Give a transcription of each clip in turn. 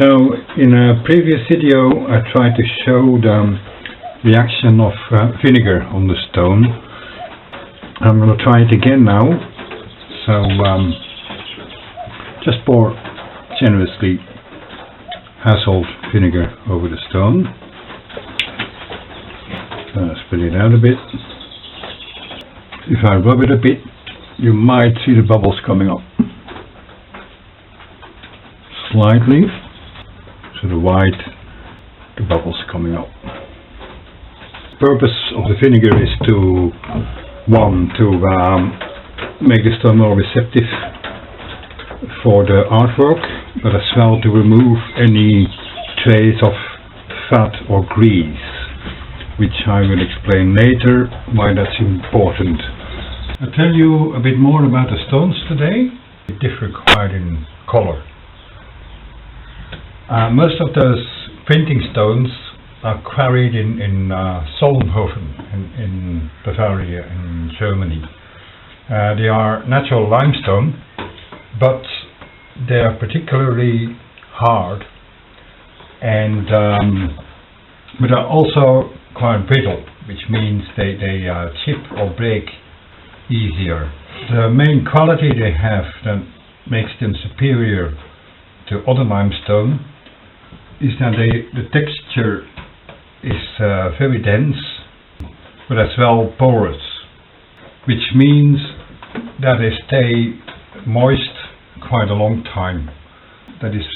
So in a previous video I tried to show the reaction of vinegar on the stone. I'm going to try it again now. So just pour generously household vinegar over the stone. Spread it out a bit. If I rub it a bit, you might see the bubbles coming up slightly. So the white, the bubbles coming up. The purpose of the vinegar is to make the stone more receptive for the artwork, but as well to remove any trace of fat or grease, which I will explain later why that's important. I'll tell you a bit more about the stones today. They differ quite in color. Most of those printing stones are quarried in Solnhofen in Bavaria in Germany. They are natural limestone, but they are particularly hard and but are also quite brittle, which means they chip or break easier. The main quality they have that makes them superior to other limestone is that the texture is very dense, but as well porous, which means that they stay moist quite a long time. That is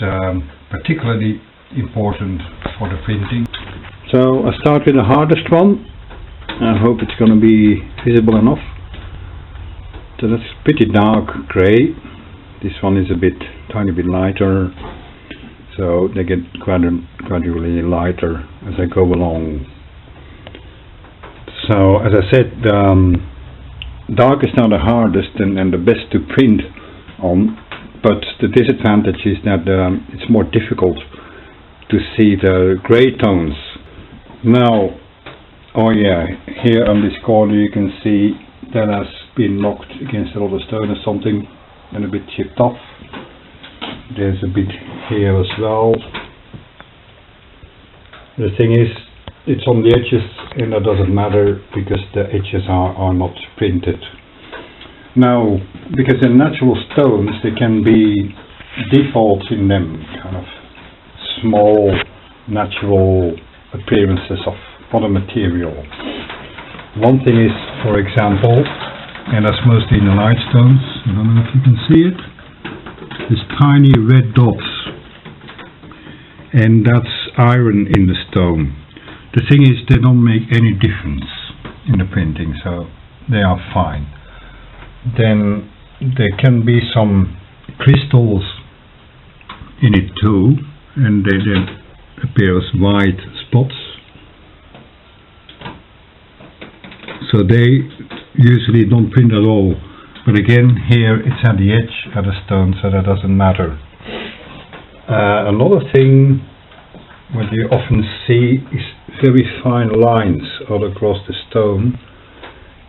particularly important for the printing. So I start with the hardest one. I hope it's going to be visible enough. So that's pretty dark grey. This one is tiny bit lighter. So they get gradually lighter as I go along. So as I said, dark is now the hardest and the best to print on, but the disadvantage is that it's more difficult to see the grey tones. Now, oh yeah, here on this corner you can see that has been knocked against another stone or something and a bit chipped off. There's a bit here as well. The thing is, it's on the edges and that doesn't matter because the edges are not printed. Now, because they're natural stones, there can be defaults in them, kind of small natural appearances of other material. One thing is, for example, and that's mostly in the light stones, I don't know if you can see it, these tiny red dots, and that's iron in the stone. The thing is, they don't make any difference in the printing, so they are fine. Then there can be some crystals in it too, and they then appear as white spots. So they usually don't print at all. But again, here it's at the edge of the stone, so that doesn't matter. Another thing what you often see is very fine lines all across the stone.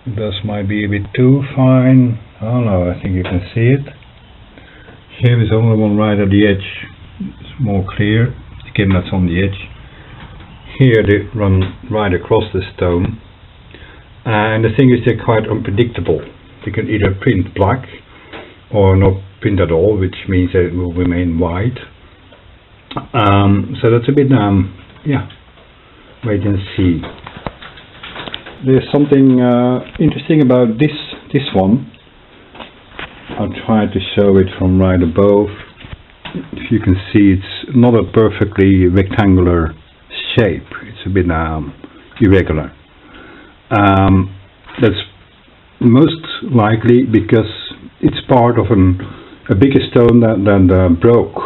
This might be a bit too fine. Oh no, I think you can see it. Here is only one right at the edge. It's more clear. Again, that's on the edge. Here they run right across the stone. And the thing is, they're quite unpredictable. You can either print black or not print at all, which means that it will remain white. So that's a bit, yeah, wait and see. There's something interesting about this one. I'll try to show it from right above. If you can see, it's not a perfectly rectangular shape. It's a bit irregular. That's most likely because it's part of a bigger stone that broke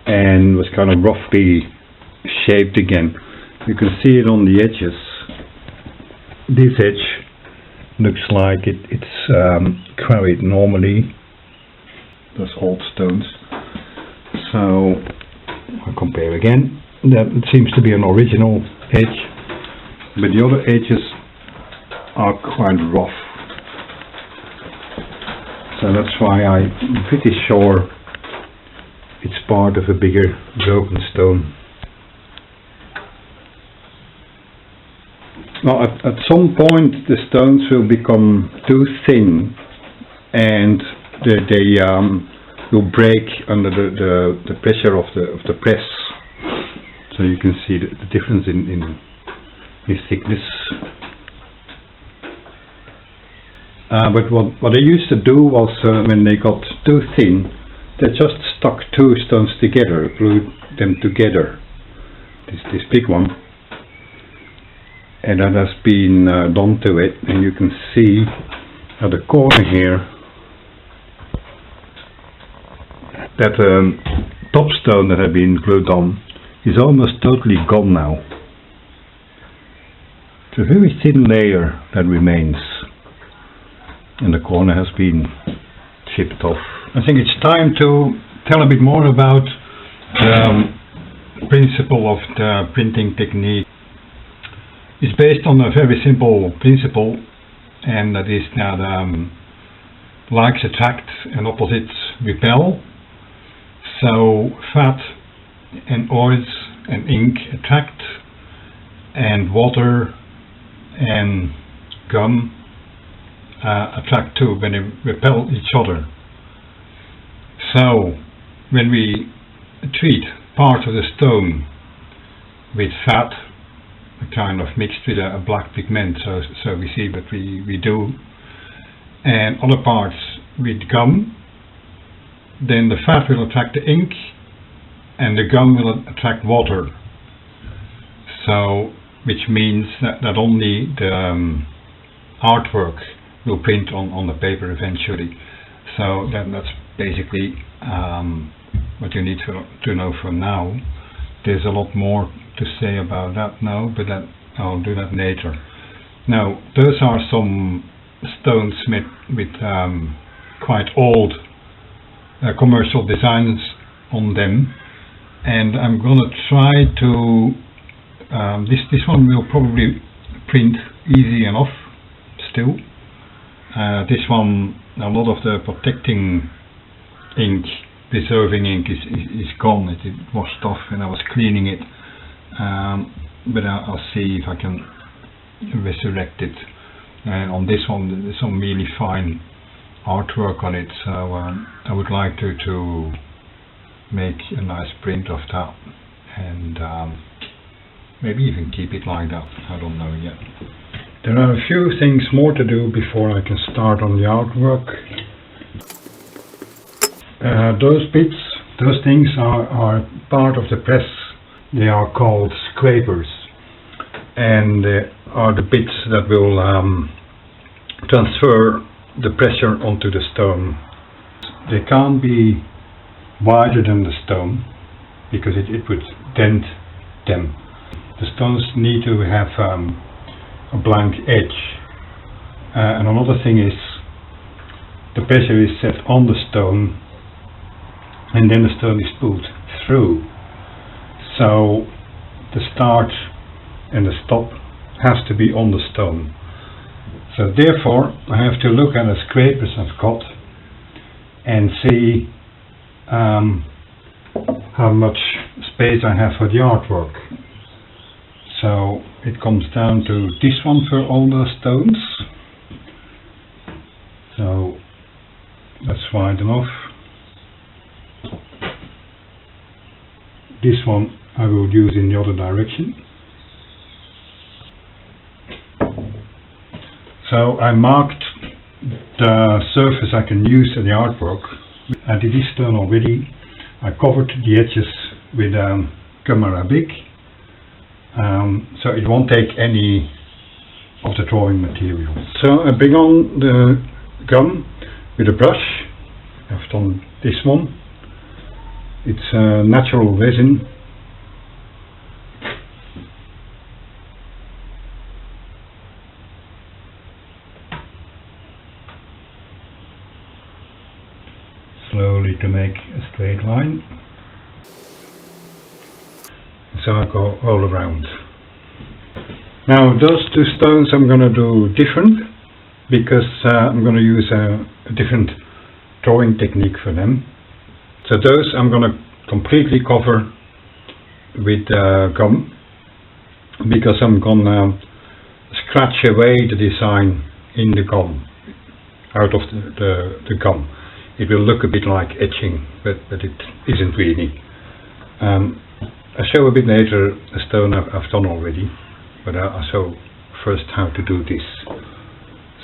and was kind of roughly shaped again. You can see it on the edges. This edge looks like it's quarried normally. Those old stones. So I'll compare again. That it seems to be an original edge, but the other edges are quite rough. So that's why I'm pretty sure it's part of a bigger broken stone. Now at some point the stones will become too thin and they will break under the pressure of the press. So you can see the difference in thickness. But what they used to do was when they got too thin, they just stuck two stones together, glued them together. This big one, and that has been done to it, and you can see at the corner here that top stone that had been glued on is almost totally gone now. It's a very thin layer that remains, and the corner has been chipped off. I think it's time to tell a bit more about the principle of the printing technique. It's based on a very simple principle, and that is that likes attract and opposites repel. So fat and oils and ink attract, and water and gum attract too, when they repel each other. So when we treat part of the stone with fat, kind of mixed with a black pigment, so we see what we do, and other parts with gum, then the fat will attract the ink and the gum will attract water. So which means that only the artwork will print on the paper eventually. So that's basically what you need to know for now. There's a lot more to say about that now, but I'll do that later. Now, those are some stones made with quite old commercial designs on them, and I'm gonna try to this one will probably print easy enough still. This one, a lot of the protecting ink, preserving ink is gone. It washed off when I was cleaning it, but I'll see if I can resurrect it. And on this one there's some really fine artwork on it, so I would like to make a nice print of that, and maybe even keep it like that. I don't know yet. There are a few things more to do before I can start on the artwork. Those bits, those things are part of the press. They are called scrapers, and they are the bits that will transfer the pressure onto the stone. They can't be wider than the stone because it would dent them. The stones need to have a blank edge, and another thing is the pressure is set on the stone and then the stone is pulled through, so the start and the stop has to be on the stone. So therefore I have to look at the scrapers I've got and see how much space I have for the artwork. So it comes down to this one for all the stones, so that's wide enough. This one I will use in the other direction. So I marked the surface I can use in the artwork. I did this stone already. I covered the edges with gum arabic, so it won't take any of the drawing material. So I bring on the gum with a brush. I've done this one. It's a natural resin. Slowly to make a straight line. So I go all around. Now those two stones I'm going to do different, because I'm going to use a different drawing technique for them. So those I'm going to completely cover with gum, because I'm gonna scratch away the design in the gum, out of the gum. It will look a bit like etching, but it isn't really. I'll show a bit later a stone I've done already, but I'll show first how to do this.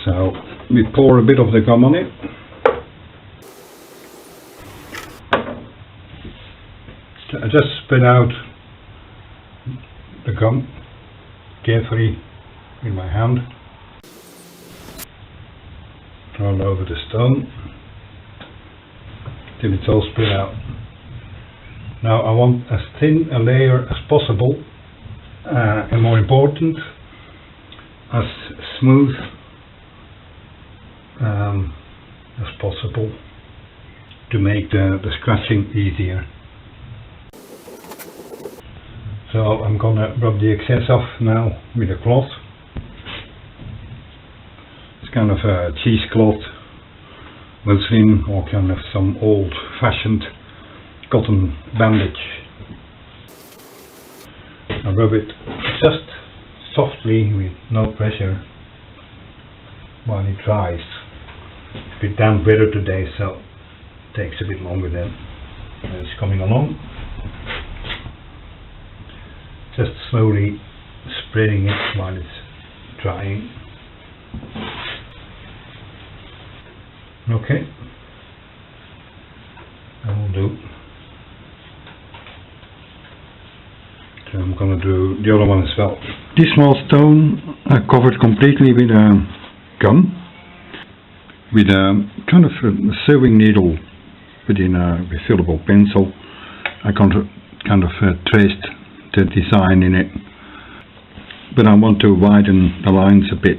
So we pour a bit of the gum on it. I just spread out the gum carefully in my hand, all over the stone till it's all spread out. Now I want as thin a layer as possible, and more important, as smooth as possible, to make the scratching easier. So I'm gonna rub the excess off now with a cloth. It's kind of a cheesecloth, muslin, or kind of some old-fashioned cotton bandage. I rub it just softly with no pressure while it dries. It's a bit damp weather today, so it takes a bit longer then. It's coming along. Just slowly spreading it while it's drying. Okay, that will do. So I'm gonna do the other one as well. This small stone I covered completely with gum, with a kind of a sewing needle within a refillable pencil. I kind of traced the design in it, but I want to widen the lines a bit,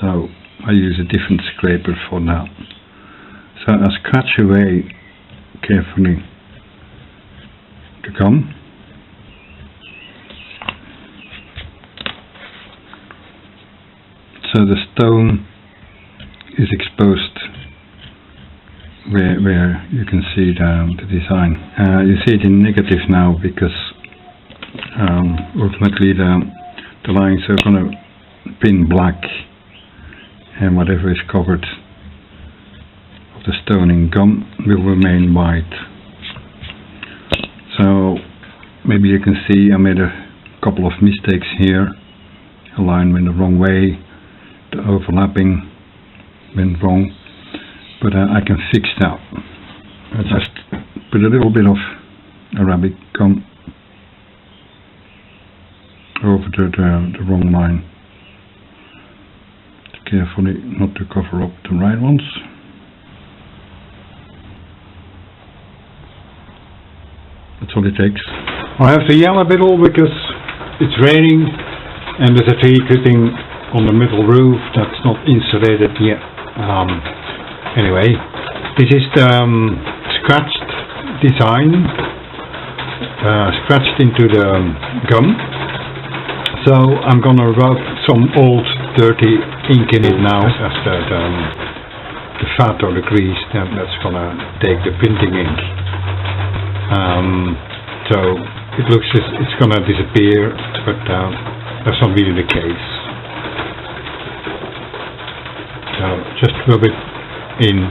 so I use a different scraper for that. So I scratch away carefully the gum. So the stone is exposed where you can see the design. You see it in negative now, because ultimately the lines are going to pin black, and whatever is covered of the stone in gum will remain white. So maybe you can see I made a couple of mistakes here. A line went the wrong way, the overlapping went wrong, but I can fix that. I just put a little bit of Arabic gum over the wrong line, carefully not to cover up the right ones. That's all it takes. I have to yell a bit because it's raining and there's a tree cutting on the middle roof that's not insulated yet. Anyway, this is the scratched design, scratched into the gum. So I'm gonna rub some old dirty ink in it now, as the fat or the grease that's gonna take the printing ink. So it looks as it's gonna disappear, but that's not really the case. So just rub it in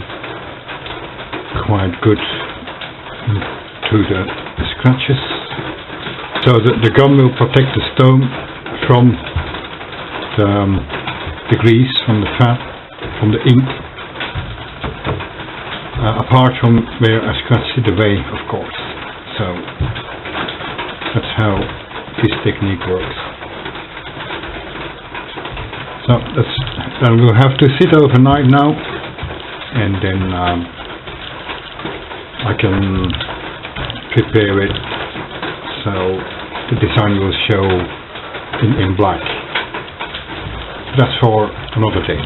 quite good to the scratches. So the gum will protect the stone from the grease, from the fat, from the ink, apart from where I scratched it away, of course. So that's how this technique works. So then we'll have to sit overnight now, and then I can prepare it so the design will show in black. That's for another day.